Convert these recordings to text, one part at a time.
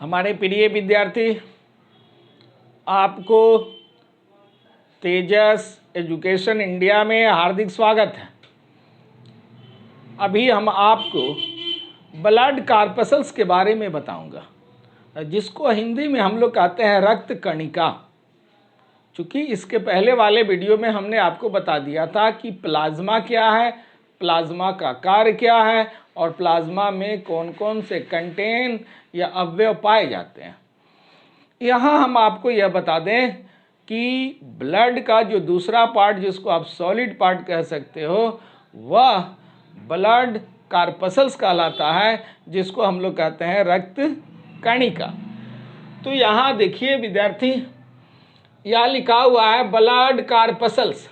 हमारे प्रिय विद्यार्थी, आपको तेजस एजुकेशन इंडिया में हार्दिक स्वागत है। अभी हम आपको ब्लड कार्पसल्स के बारे में बताऊंगा, जिसको हिंदी में हम लोग कहते हैं रक्त कणिका। चूँकि इसके पहले वाले वीडियो में हमने आपको बता दिया था कि प्लाज्मा क्या है, प्लाज्मा का कार्य क्या है और प्लाज्मा में कौन कौन से कंटेन या अवयव पाए जाते हैं। यहाँ हम आपको यह बता दें कि ब्लड का जो दूसरा पार्ट, जिसको आप सॉलिड पार्ट कह सकते हो, वह ब्लड कार्पसल्स कहलाता है, जिसको हम लोग कहते हैं रक्त कणिका। तो यहाँ देखिए विद्यार्थी, यह लिखा हुआ है ब्लड कार्पसल्स,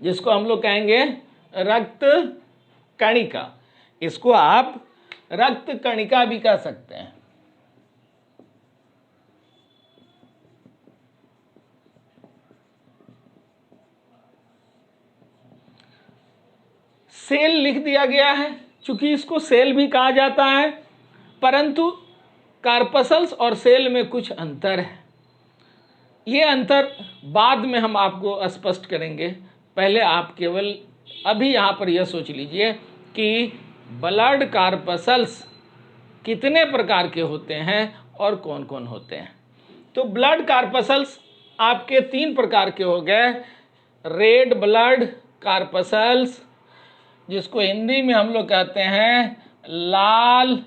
जिसको हम लोग कहेंगे रक्त कणिका। इसको आप रक्त कणिका भी कह सकते हैं। सेल लिख दिया गया है, चूंकि इसको सेल भी कहा जाता है, परंतु कार्पसल्स और सेल में कुछ अंतर है। ये अंतर बाद में हम आपको स्पष्ट करेंगे। पहले आप केवल अभी यहाँ पर यह सोच लीजिए कि ब्लड कार्पसल्स कितने प्रकार के होते हैं और कौन कौन होते हैं। तो ब्लड कार्पसल्स आपके 3 प्रकार के हो गए। रेड ब्लड कार्पसल्स, जिसको हिंदी में हम लोग कहते हैं लाल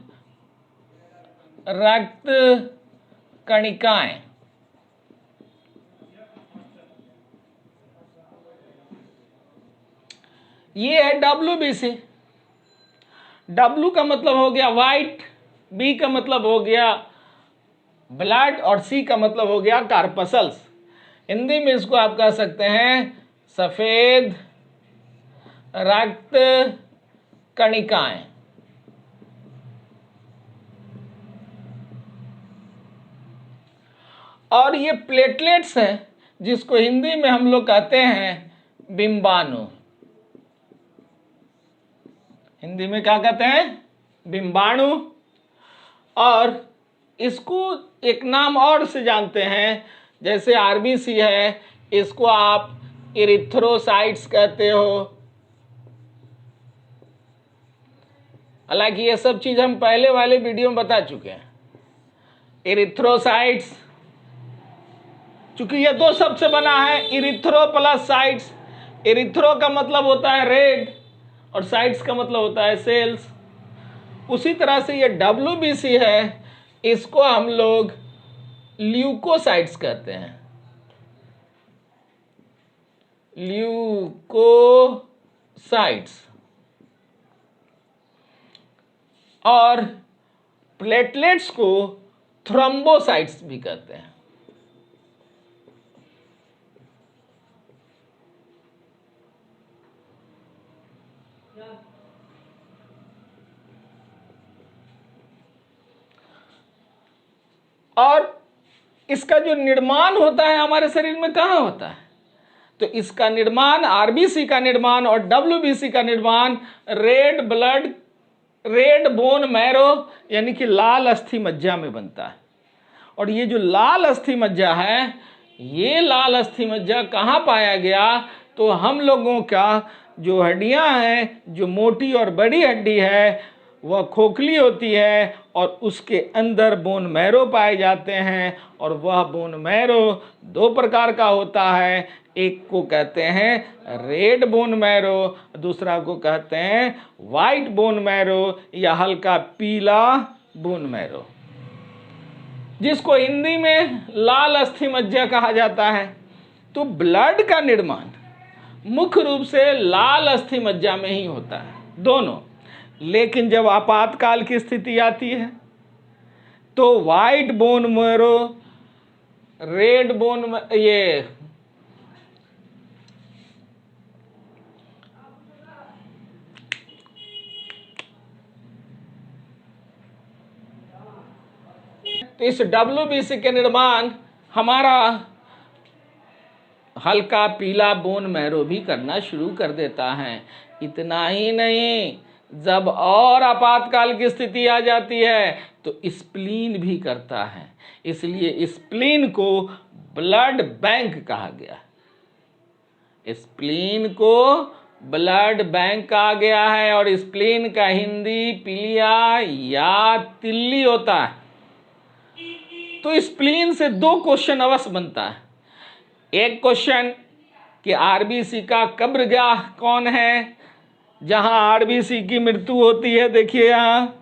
रक्त कणिकाएं। ये है WBC। W का मतलब हो गया वाइट, B का मतलब हो गया ब्लड और C का मतलब हो गया कार्पसल्स। हिंदी में इसको आप कह सकते हैं सफेद रक्त कणिकाएं। और ये प्लेटलेट्स हैं, जिसको हिंदी में हम लोग कहते हैं बिंबाणु। हिंदी में क्या कहते हैं? बिंबाणु। और इसको एक नाम और से जानते हैं, जैसे RBC है, इसको आप इरिथ्रोसाइट्स कहते हो। हालांकि ये सब चीज हम पहले वाले वीडियो में बता चुके हैं। इरिथ्रोसाइट्स, चूंकि ये 2 शब्द से बना है, इरिथ्रो प्लस साइट्स। इरिथ्रो का मतलब होता है रेड और साइट्स का मतलब होता है सेल्स। उसी तरह से ये WBC है, इसको हम लोग ल्यूकोसाइट्स कहते हैं। ल्यूकोसाइट्स। और प्लेटलेट्स को थ्रोम्बोसाइट्स भी कहते हैं। और इसका जो निर्माण होता है हमारे शरीर में कहाँ होता है? तो इसका निर्माण, RBC का निर्माण और WBC का निर्माण रेड बोन मैरो यानी कि लाल अस्थि मज्जा में बनता है। और ये जो लाल अस्थि मज्जा है, ये लाल अस्थि मज्जा कहाँ पाया गया? तो हम लोगों का जो हड्डियां हैं, जो मोटी और बड़ी हड्डी है वह खोखली होती है, और उसके अंदर बोन मैरो पाए जाते हैं। और वह बोन मैरो 2 प्रकार का होता है। एक को कहते हैं रेड बोन मैरो, दूसरा को कहते हैं वाइट बोन मैरो या हल्का पीला बोन मैरो, जिसको हिंदी में लाल अस्थि मज्जा कहा जाता है। तो ब्लड का निर्माण मुख्य रूप से लाल अस्थि मज्जा में ही होता है, दोनों। लेकिन जब आपातकाल की स्थिति आती है तो white bone marrow, red bone, ये तो इस WBC के निर्माण हमारा हल्का पीला बोन मैरो भी करना शुरू कर देता है। इतना ही नहीं, जब और आपातकाल की स्थिति आ जाती है तो स्प्लीन भी करता है। इसलिए स्प्लीन को ब्लड बैंक कहा गया। स्प्लीन को ब्लड बैंक कहा गया है और स्प्लीन का हिंदी पीलिया या तिल्ली होता है। तो स्प्लीन से 2 क्वेश्चन अवश्य बनता है। एक क्वेश्चन कि आरबीसी का कब्रगाह कौन है, जहां आरबीसी की मृत्यु होती है। देखिए यहाँ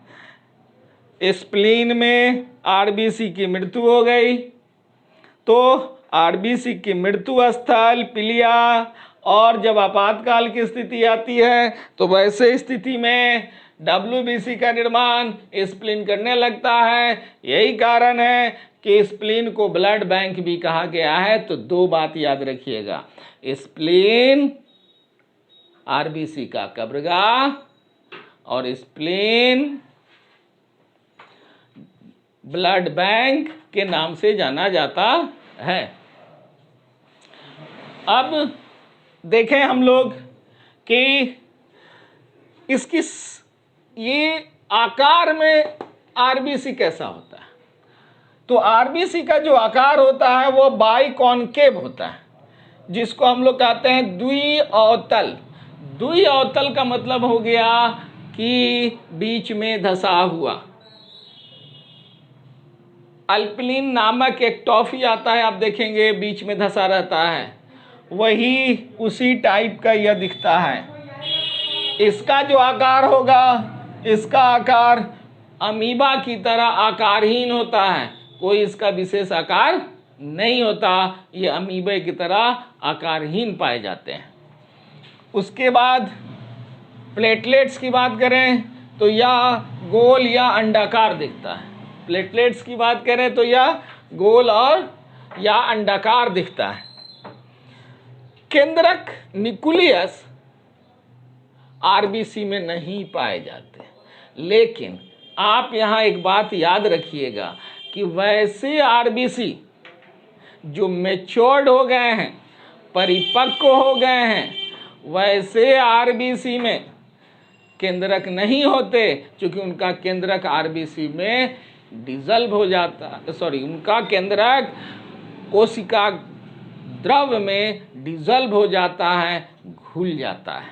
स्प्लीन में आरबीसी की मृत्यु हो गई, तो आरबीसी की मृत्यु स्थल पीलिया, और जब आपातकाल की स्थिति आती है तो वैसे स्थिति में डब्ल्यूबीसी का निर्माण स्प्लीन करने लगता है। यही कारण है कि स्प्लीन को ब्लड बैंक भी कहा गया है। तो 2 बात याद रखिएगा, स्प्लीन आरबीसी का कब्रगाह और स्प्लीन ब्लड बैंक के नाम से जाना जाता है। अब देखें हम लोग कि इसकी ये आकार में आरबीसी कैसा होता है। तो आरबीसी का जो आकार होता है वो बाइकॉन्केव होता है, जिसको हम लोग कहते हैं द्विअवतल। द्विअवतल का मतलब हो गया कि बीच में धंसा हुआ। अल्पलिन नामक एक टॉफी आता है, आप देखेंगे बीच में धंसा रहता है, वही उसी टाइप का यह दिखता है। इसका जो आकार होगा, इसका आकार अमीबा की तरह आकारहीन होता है, कोई इसका विशेष आकार नहीं होता, ये अमीबे की तरह आकारहीन पाए जाते हैं। उसके बाद प्लेटलेट्स की बात करें तो यह गोल या अंडाकार दिखता है। प्लेटलेट्स की बात करें तो यह गोल और या अंडाकार दिखता है। केंद्रक न्यूक्लियस आरबीसी में नहीं पाए जाते, लेकिन आप यहाँ एक बात याद रखिएगा कि वैसे आरबीसी जो मैच्योर्ड हो गए हैं, परिपक्व हो गए हैं, वैसे आरबीसी में केंद्रक नहीं होते, क्योंकि उनका केंद्रक आरबीसी में डिजल्व हो जाता, उनका केंद्रक कोशिका द्रव में डिजल्व हो जाता है, घुल जाता है।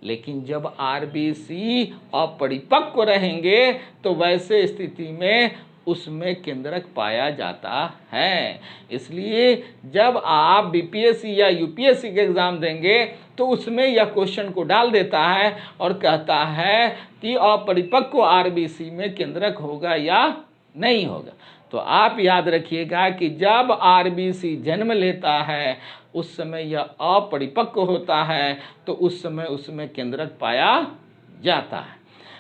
लेकिन जब आरबीसी अपरिपक्व रहेंगे तो वैसे स्थिति में उसमें केंद्रक पाया जाता है। इसलिए जब आप बीपीएससी या यूपीएससी के एग्जाम देंगे तो उसमें यह क्वेश्चन को डाल देता है और कहता है कि अपरिपक्व आरबीसी में केंद्रक होगा या नहीं होगा। तो आप याद रखिएगा कि जब आरबीसी जन्म लेता है उस समय यह अपरिपक्व होता है, तो उस समय उसमें केंद्रक पाया जाता है।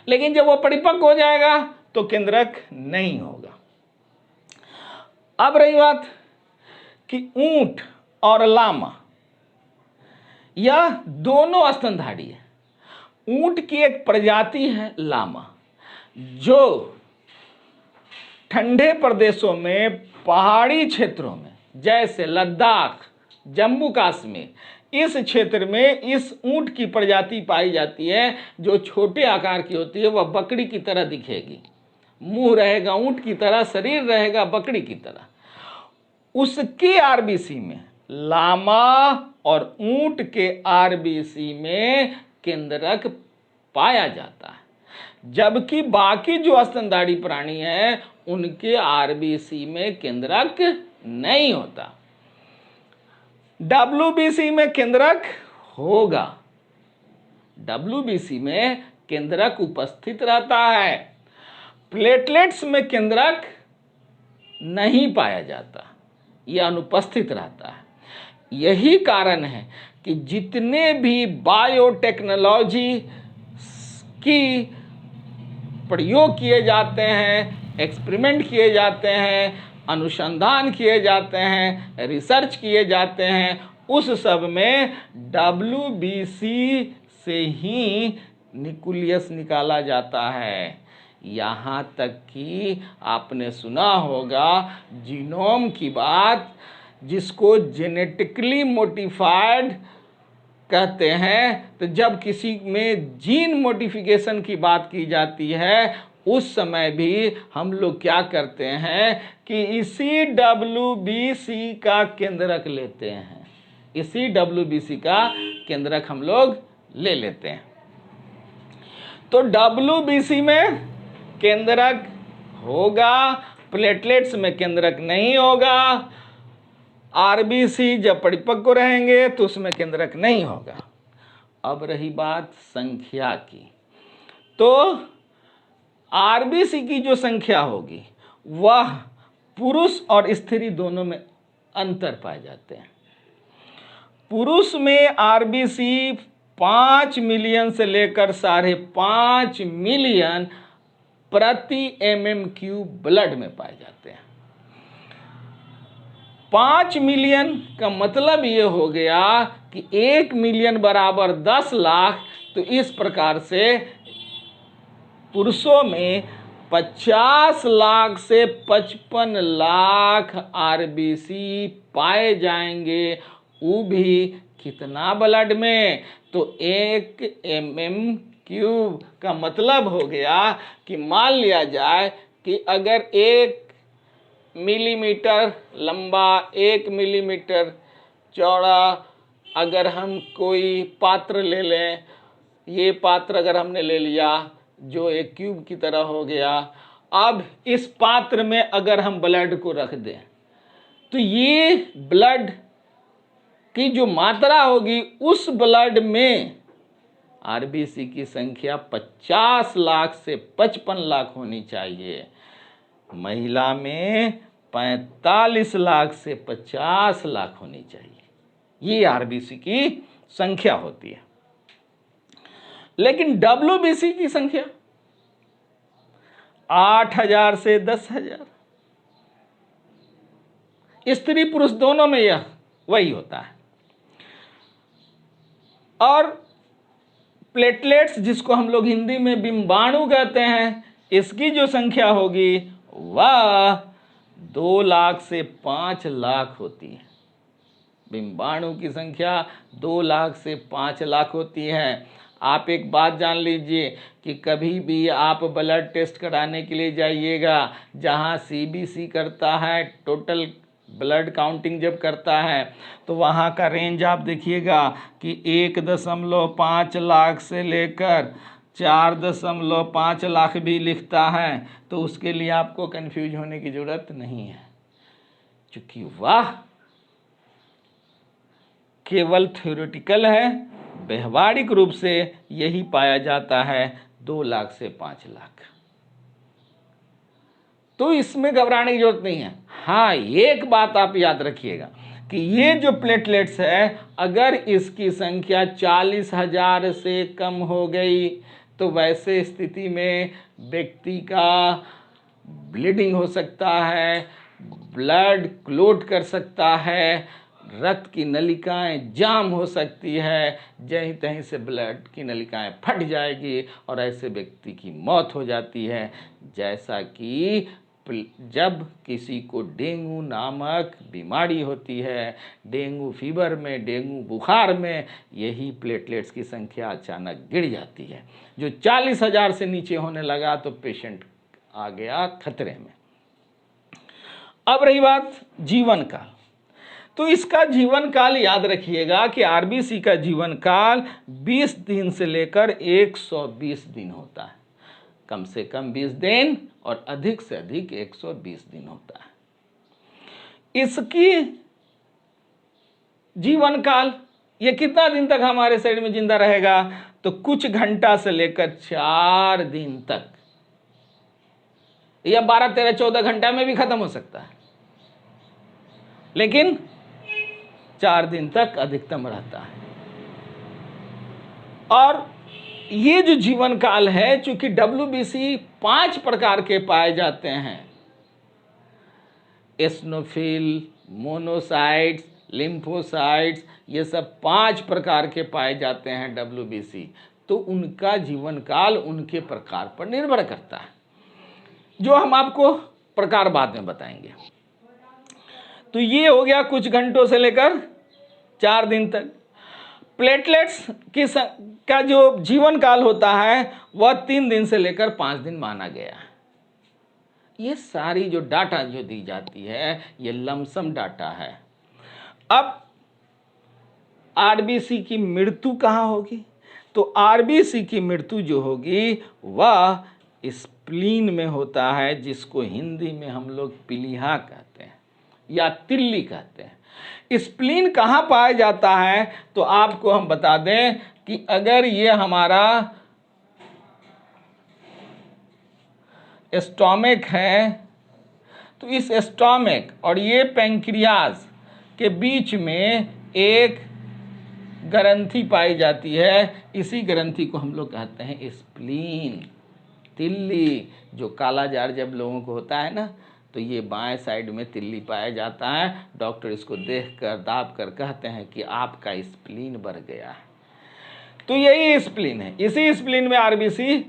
लेकिन जब वो परिपक्व हो जाएगा तो केंद्रक नहीं होगा। अब रही बात कि ऊंट और लामा, यह दोनों स्तनधारी है। ऊंट की एक प्रजाति है लामा, जो ठंडे प्रदेशों में, पहाड़ी क्षेत्रों में, जैसे लद्दाख, जम्मू कश्मीर, इस क्षेत्र में इस ऊंट की प्रजाति पाई जाती है, जो छोटे आकार की होती है। वह बकरी की तरह दिखेगी, मुंह रहेगा ऊंट की तरह, शरीर रहेगा बकरी की तरह। उसके आरबीसी में, लामा और ऊंट के आरबीसी में केंद्रक पाया जाता है, जबकि बाकी जो स्तनधारी प्राणी हैं उनके आरबीसी में केंद्रक नहीं होता। डब्ल्यूबीसी में केंद्रक होगा, डब्ल्यूबीसी में केंद्रक उपस्थित रहता है। प्लेटलेट्स में केंद्रक नहीं पाया जाता, यह अनुपस्थित रहता है। यही कारण है कि जितने भी बायोटेक्नोलॉजी की प्रयोग किए जाते हैं, एक्सपेरिमेंट किए जाते हैं, अनुसंधान किए जाते हैं, रिसर्च किए जाते हैं, उस सब में डब्ल्यूबीसी से ही न्यूक्लियस निकाला जाता है। यहाँ तक कि आपने सुना होगा जीनोम की बात, जिसको जेनेटिकली मोडिफाइड कहते हैं। तो जब किसी में जीन मॉडिफिकेशन की बात की जाती है उस समय भी हम लोग क्या करते हैं कि इसी WBC का केंद्रक लेते हैं, इसी WBC का केंद्रक हम लोग ले लेते हैं। तो WBC में केंद्रक होगा, प्लेटलेट्स में केंद्रक नहीं होगा। RBC जब परिपक्व रहेंगे तो उसमें केंद्रक नहीं होगा। अब रही बात संख्या की, तो RBC की जो संख्या होगी वह पुरुष और स्त्री दोनों में अंतर पाए जाते हैं। पुरुष में RBC 5 मिलियन से लेकर 5.5 मिलियन प्रति mm³ ब्लड में पाए जाते हैं। 5 मिलियन का मतलब ये हो गया कि 1 मिलियन बराबर 10 लाख। तो इस प्रकार से पुरुषों में 50 लाख से 55 लाख RBC पाए जाएंगे, वो भी कितना ब्लड में, तो 1 mm³ का मतलब हो गया कि मान लिया जाए कि अगर 1 मिलीमीटर लंबा 1 मिलीमीटर चौड़ा अगर हम कोई पात्र ले लें, ये पात्र अगर हमने ले लिया जो एक क्यूब की तरह हो गया, अब इस पात्र में अगर हम ब्लड को रख दें तो ये ब्लड की जो मात्रा होगी उस ब्लड में RBC की संख्या 50 लाख से 55 लाख होनी चाहिए। महिला में 45 लाख से 50 लाख होनी चाहिए, ये RBC की संख्या होती है। लेकिन WBC की संख्या 8,000 से 10,000, स्त्री पुरुष दोनों में यह वही होता है। और प्लेटलेट्स जिसको हम लोग हिंदी में बिंबाणु कहते हैं, इसकी जो संख्या होगी वह 2 लाख से 5 लाख होती है। बिंबाणु की संख्या 2 लाख से 5 लाख होती है। आप एक बात जान लीजिए कि कभी भी आप ब्लड टेस्ट कराने के लिए जाइएगा, जहां CBC करता है, टोटल ब्लड काउंटिंग जब करता है, तो वहाँ का रेंज आप देखिएगा कि 1.5 लाख से लेकर 4.5 लाख भी लिखता है। तो उसके लिए आपको कंफ्यूज होने की ज़रूरत नहीं है, क्योंकि वह केवल थ्योरेटिकल है, व्यवहारिक रूप से यही पाया जाता है 2 लाख से 5 लाख। तो इसमें घबराने की जरूरत नहीं है। हाँ, एक बात आप याद रखिएगा कि ये जो प्लेटलेट्स है, अगर इसकी संख्या 40,000 से कम हो गई तो वैसे स्थिति में व्यक्ति का ब्लीडिंग हो सकता है, ब्लड क्लॉट कर सकता है, रक्त की नलिकाएं जाम हो सकती है, जहीं तहीं से ब्लड की नलिकाएं फट जाएगी और ऐसे व्यक्ति की मौत हो जाती है। जैसा कि जब किसी को डेंगू नामक बीमारी होती है, डेंगू फीवर में, डेंगू बुखार में, यही प्लेटलेट्स की संख्या अचानक गिर जाती है। जो 40,000 से नीचे होने लगा तो पेशेंट आ गया खतरे में। अब रही बात जीवन काल, तो इसका जीवन काल याद रखिएगा कि RBC का जीवन काल 20 दिन से लेकर 120 दिन होता है। कम से कम 20 दिन और अधिक से अधिक 120 दिन होता है। इसकी जीवन काल, ये कितना दिन तक हमारे शरीर में जिंदा रहेगा, तो कुछ घंटा से लेकर 4 दिन तक, या 12, 13, 14 घंटा में भी खत्म हो सकता है, लेकिन 4 दिन तक अधिकतम रहता है। और ये जो जीवन काल है, चूंकि WBC 5 प्रकार के पाए जाते हैं, एस्नोफिल, मोनोसाइट्स, लिम्फोसाइट्स, ये सब 5 प्रकार के पाए जाते हैं WBC, तो उनका जीवन काल उनके प्रकार पर निर्भर करता है, जो हम आपको प्रकार बाद में बताएंगे। तो ये हो गया कुछ घंटों से लेकर 4 दिन तक। प्लेटलेट्स का जो जीवन काल होता है वह 3 दिन से लेकर 5 दिन माना गया है। ये सारी जो डाटा जो दी जाती है ये लमसम डाटा है। अब आरबीसी की मृत्यु कहाँ होगी? तो आरबीसी की मृत्यु जो होगी वह स्प्लीन में होता है, जिसको हिंदी में हम लोग पीलिया कहते हैं या तिल्ली कहते हैं। स्प्लीन कहाँ पाया जाता है? तो आपको हम बता दें कि अगर ये हमारा स्टोमक है तो इस स्टोमक और ये पैंक्रियाज के बीच में एक ग्रंथि पाई जाती है। इसी ग्रंथि को हम लोग कहते हैं स्प्लीन, तिल्ली। जो काला जार जब लोगों को होता है ना, तो ये बाएं साइड में तिल्ली पाया जाता है। डॉक्टर इसको देखकर दाब कर कहते हैं कि आपका स्प्लीन बढ़ गया है। तो यही स्प्लीन है। इसी स्प्लीन में आरबीसी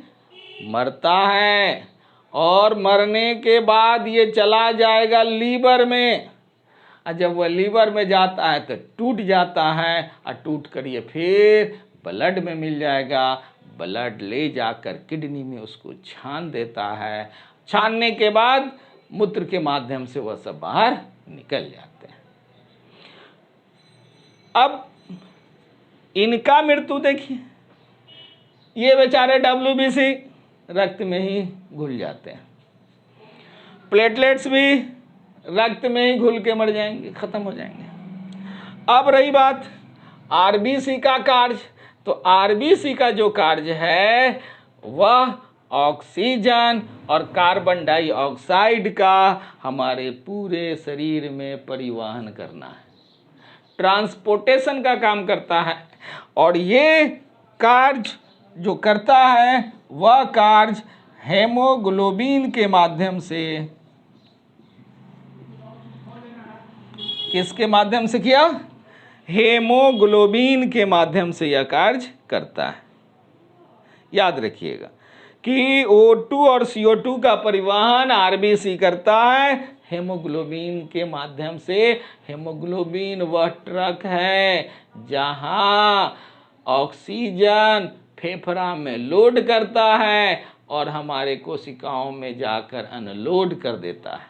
मरता है और मरने के बाद ये चला जाएगा लीवर में, और जब वह लीवर में जाता है तो टूट जाता है, और टूट कर ये फिर ब्लड में मिल जाएगा। ब्लड ले जाकर किडनी में उसको छान देता है। छानने के बाद मूत्र के माध्यम से वह सब बाहर निकल जाते हैं। अब इनका मृत्यु देखिए, ये बेचारे WBC रक्त में ही घुल जाते हैं। प्लेटलेट्स भी रक्त में ही घुल के मर जाएंगे, खत्म हो जाएंगे। अब रही बात आरबीसी का कार्य, तो आरबीसी का जो कार्य है वह ऑक्सीजन और कार्बन डाइऑक्साइड का हमारे पूरे शरीर में परिवहन करना है, ट्रांसपोर्टेशन का काम करता है। और ये कार्य जो करता है वह कार्य हेमोग्लोबिन के माध्यम से, किसके माध्यम से किया? हेमोग्लोबिन के माध्यम से यह कार्य करता है। याद रखिएगा कि O2 और CO2 का परिवहन आरबीसी करता है हेमोग्लोबिन के माध्यम से। हेमोग्लोबिन वह ट्रक है जहां ऑक्सीजन फेफड़ा में लोड करता है और हमारे कोशिकाओं में जाकर अनलोड कर देता है।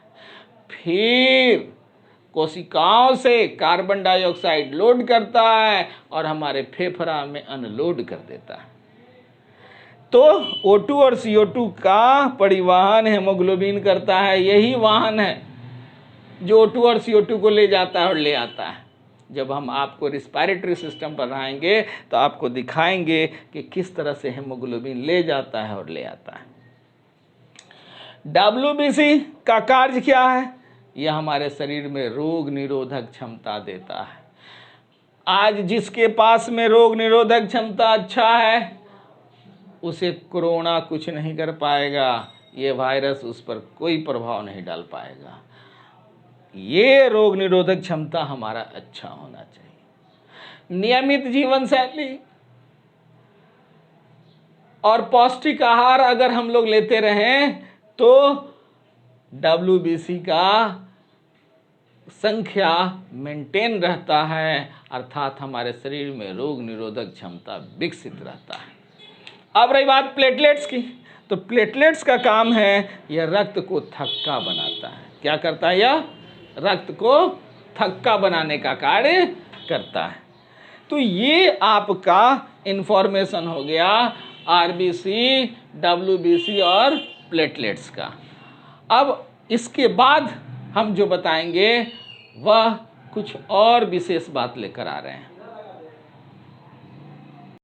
फिर कोशिकाओं से कार्बन डाइऑक्साइड लोड करता है और हमारे फेफड़ा में अनलोड कर देता है। तो O2 और CO2 का परिवहन हेमोग्लोबिन करता है। यही वाहन है जो O2 और CO2 को ले जाता है और ले आता है। जब हम आपको रिस्पायरेटरी सिस्टम पर आएंगे तो आपको दिखाएंगे कि किस तरह से हेमोग्लोबिन ले जाता है और ले आता है। WBC का कार्य क्या है? यह हमारे शरीर में रोग निरोधक क्षमता देता है। आज जिसके पास में रोग निरोधक क्षमता अच्छा है उसे कोरोना कुछ नहीं कर पाएगा, ये वायरस उस पर कोई प्रभाव नहीं डाल पाएगा। ये रोग निरोधक क्षमता हमारा अच्छा होना चाहिए। नियमित जीवन शैली और पौष्टिक आहार अगर हम लोग लेते रहें तो WBC का संख्या मेंटेन रहता है, अर्थात हमारे शरीर में रोग निरोधक क्षमता विकसित रहता है। अब रही बात प्लेटलेट्स की, तो प्लेटलेट्स का काम है यह रक्त को थक्का बनाता है। क्या करता है? यह रक्त को थक्का बनाने का कार्य करता है। तो ये आपका इंफॉर्मेशन हो गया आरबीसी, WBC और प्लेटलेट्स का। अब इसके बाद हम जो बताएंगे वह कुछ और विशेष बात लेकर आ रहे हैं।